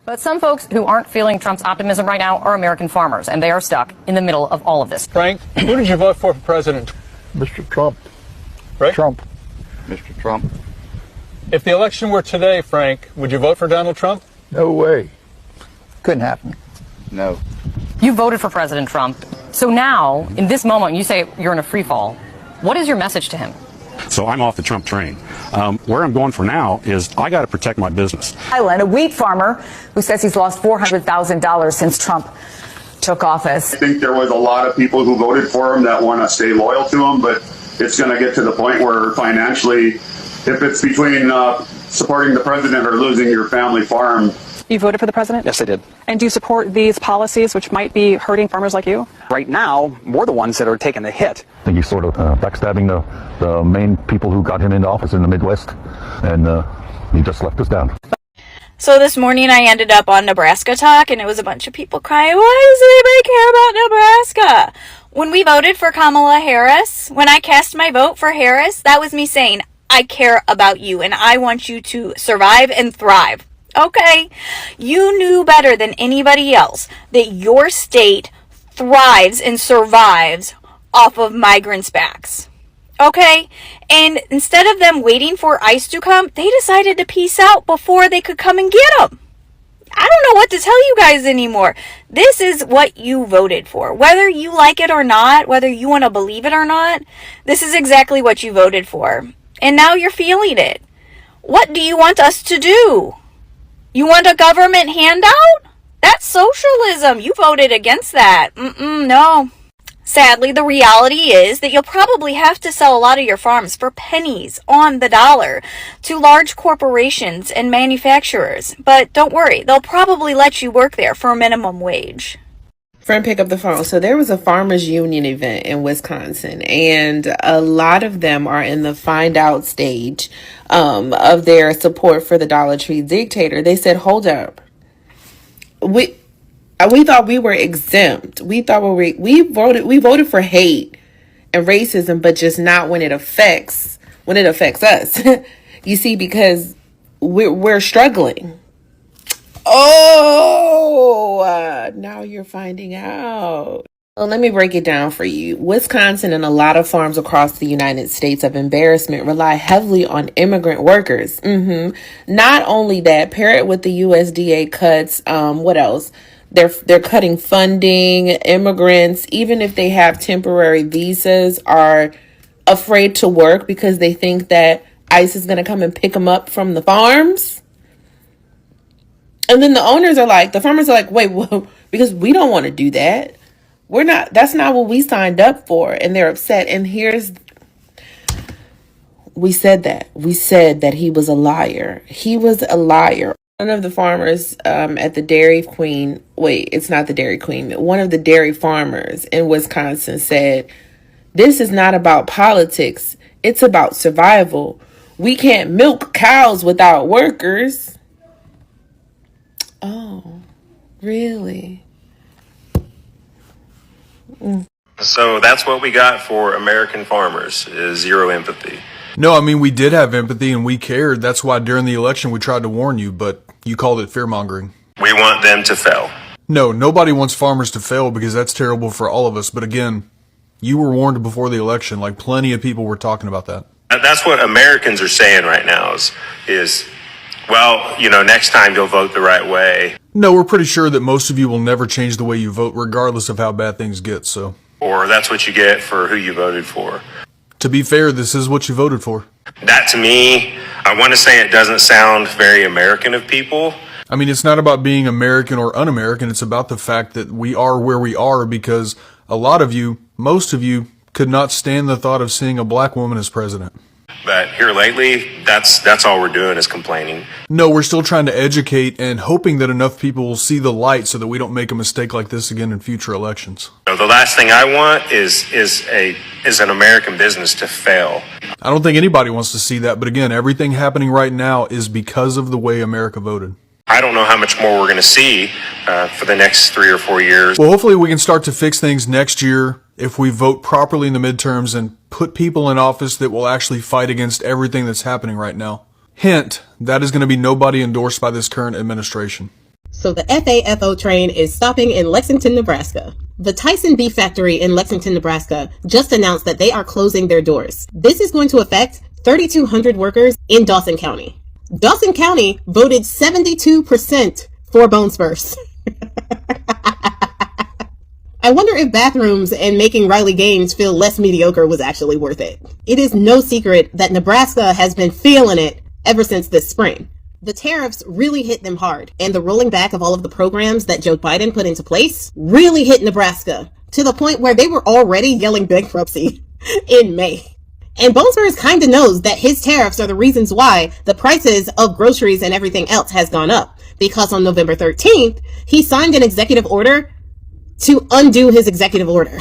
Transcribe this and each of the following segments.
But some folks who aren't feeling Trump's optimism right now are American farmers, and they are stuck in the middle of all of this. Frank, who did you vote for president? Mr. Trump. Right? Trump. Mr. Trump. If the election were today, Frank, would you vote for Donald Trump? No way. Couldn't happen. No. You voted for President Trump. So now, in this moment, you say you're in a free fall. What is your message to him? So I'm off the Trump train. Where I'm going for now is I got to protect my business. Island, a wheat farmer who says he's lost $400,000 since Trump took office. I think there was a lot of people who voted for him that want to stay loyal to him, but it's going to get to the point where financially, if it's between supporting the president or losing your family farm. You voted for the president? Yes, I did. And do you support these policies which might be hurting farmers like you? Right now, we're the ones that are taking the hit. I think he's sort of backstabbing the main people who got him into office in the Midwest, and he just left us down. So this morning I ended up on Nebraska Talk, and it was a bunch of people crying, why does anybody care about Nebraska? When we voted for Kamala Harris, when I cast my vote for Harris, that was me saying, I care about you, and I want you to survive and thrive. Okay, you knew better than anybody else that your state thrives and survives off of migrants' backs. Okay, and instead of them waiting for ICE to come, they decided to peace out before they could come and get them. I don't know what to tell you guys anymore. This is what you voted for. Whether you like it or not, whether you want to believe it or not, this is exactly what you voted for. And now you're feeling it. What do you want us to do? You want a government handout? That's socialism. You voted against that. No. Sadly, the reality is that you'll probably have to sell a lot of your farms for pennies on the dollar to large corporations and manufacturers. But don't worry, they'll probably let you work there for a minimum wage. Friend, pick up the phone. So there was a farmers union event in Wisconsin, and a lot of them are in the find out stage of their support for the Dollar Tree dictator. They said, hold up. We thought we were exempt. We thought we voted for hate and racism, but just not when it affects us. You see, because we're struggling. Oh, now you're finding out. Well, let me break it down for you. Wisconsin and a lot of farms across the United States of embarrassment rely heavily on immigrant workers. Not only that, pair it with the USDA cuts. What else? They're cutting funding. Immigrants, even if they have temporary visas, are afraid to work because they think that ICE is going to come and pick them up from the farms. And then the farmers are like, wait, well, because we don't want to do that. That's not what we signed up for. And they're upset. And we said that he was a liar. He was a liar. One of the farmers at the Dairy Queen, it's not the Dairy Queen, one of the dairy farmers in Wisconsin said, this is not about politics. It's about survival. We can't milk cows without workers. Oh, really? So that's what we got for American farmers, is zero empathy. No, I mean, we did have empathy and we cared. That's why during the election we tried to warn you, but you called it fear-mongering. We want them to fail. No, nobody wants farmers to fail because that's terrible for all of us. But again, you were warned before the election. Like, plenty of people were talking about that. That's what Americans are saying right now is well, next time you'll vote the right way. No, we're pretty sure that most of you will never change the way you vote, regardless of how bad things get, so. Or that's what you get for who you voted for. To be fair, this is what you voted for. That, to me, I want to say it doesn't sound very American of people. I mean, it's not about being American or un-American. It's about the fact that we are where we are because a lot of you, most of you, could not stand the thought of seeing a black woman as president. But here lately, that's all we're doing is complaining. No, we're still trying to educate and hoping that enough people will see the light so that we don't make a mistake like this again in future elections. The last thing I want is an American business to fail. I don't think anybody wants to see that, but again, everything happening right now is because of the way America voted. I don't know how much more we're going to see for the next 3 or 4 years. Well, hopefully we can start to fix things next year if we vote properly in the midterms and put people in office that will actually fight against everything that's happening right now. Hint, that is going to be nobody endorsed by this current administration. So the FAFO train is stopping in Lexington, Nebraska. The Tyson Beef Factory in Lexington, Nebraska just announced that they are closing their doors. This is going to affect 3,200 workers in Dawson County. Dawson County voted 72% for Bone Spurs. I wonder if bathrooms and making Riley Gaines feel less mediocre was actually worth it. It is no secret that Nebraska has been feeling it ever since this spring. The tariffs really hit them hard, and the rolling back of all of the programs that Joe Biden put into place really hit Nebraska to the point where they were already yelling bankruptcy in May. And Bone Spurs kind of knows that his tariffs are the reasons why the prices of groceries and everything else has gone up, because on November 13th, he signed an executive order to undo his executive order.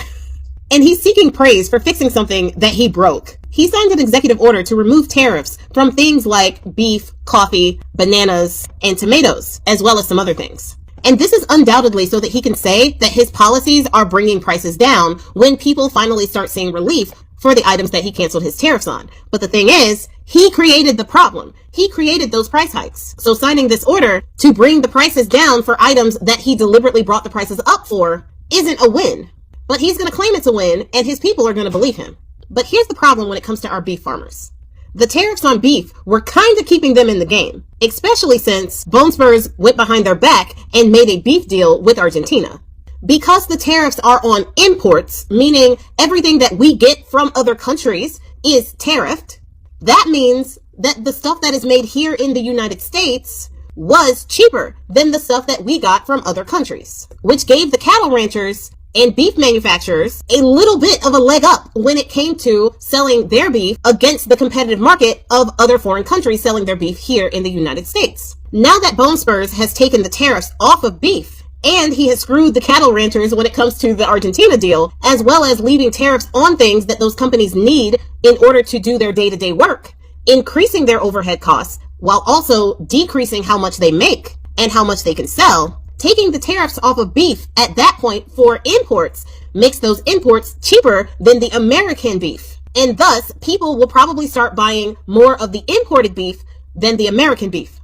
And he's seeking praise for fixing something that he broke. He signed an executive order to remove tariffs from things like beef, coffee, bananas, and tomatoes, as well as some other things. And this is undoubtedly so that he can say that his policies are bringing prices down when people finally start seeing relief for the items that he canceled his tariffs on. But the thing is, he created the problem. He created those price hikes. So signing this order to bring the prices down for items that he deliberately brought the prices up for isn't a win. But he's going to claim it's a win, and his people are going to believe him. But here's the problem when it comes to our beef farmers. The tariffs on beef were kind of keeping them in the game, especially since Bone Spurs went behind their back and made a beef deal with Argentina. Because the tariffs are on imports, meaning everything that we get from other countries is tariffed, that means that the stuff that is made here in the United States was cheaper than the stuff that we got from other countries, which gave the cattle ranchers and beef manufacturers a little bit of a leg up when it came to selling their beef against the competitive market of other foreign countries selling their beef here in the United States. Now that Bone Spurs has taken the tariffs off of beef, and he has screwed the cattle ranchers when it comes to the Argentina deal, as well as leaving tariffs on things that those companies need in order to do their day-to-day work, increasing their overhead costs while also decreasing how much they make and how much they can sell. Taking the tariffs off of beef at that point for imports makes those imports cheaper than the American beef. And thus, people will probably start buying more of the imported beef than the American beef.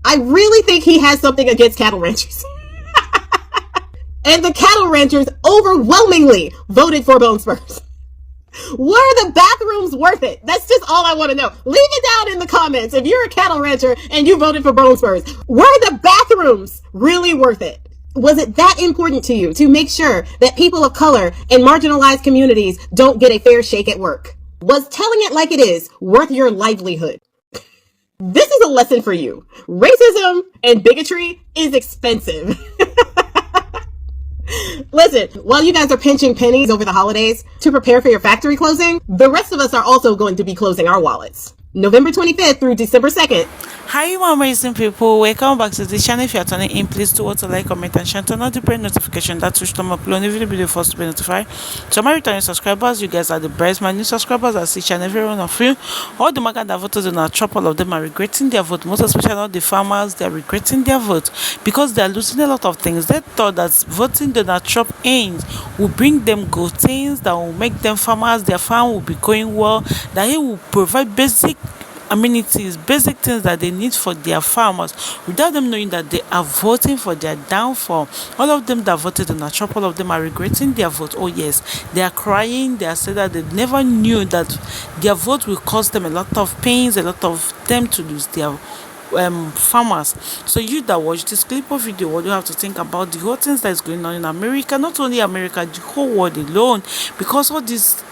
I really think he has something against cattle ranchers. And the cattle ranchers overwhelmingly voted for Bone Spurs. Were the bathrooms worth it? That's just all I want to know. Leave it down in the comments if you're a cattle rancher and you voted for Bone Spurs. Were the bathrooms really worth it? Was it that important to you to make sure that people of color and marginalized communities don't get a fair shake at work? Was telling it like it is worth your livelihood? This is a lesson for you. Racism and bigotry is expensive. Listen, while you guys are pinching pennies over the holidays to prepare for your factory closing, the rest of us are also going to be closing our wallets. November 25th through December 2nd. Hi, you amazing people. Welcome back to the channel. If you are turning in, please do to like, comment, and share. Turn on the bell notification that switch to upload every video first to be notified. To my returning subscribers, you guys are the best. My new subscribers, I see each and every one of you. All the MAGA that voted in our chop, all of them are regretting their vote. Most especially all the farmers, they are regretting their vote because they are losing a lot of things. They thought that voting Donald Trump in will bring them good things, that will make them farmers, their farm will be going well, that he will provide basic amenities, basic things that they need for their farmers, without them knowing that they are voting for their downfall. All of them that voted on Trump, all of them are regretting their vote. Oh yes, they are crying. They are saying that they never knew that their vote will cost them a lot of pains, a lot of them to lose their farmers. So you that watch this clip of video, what do you have to think about the whole things that is going on in America? Not only America, the whole world alone, because all these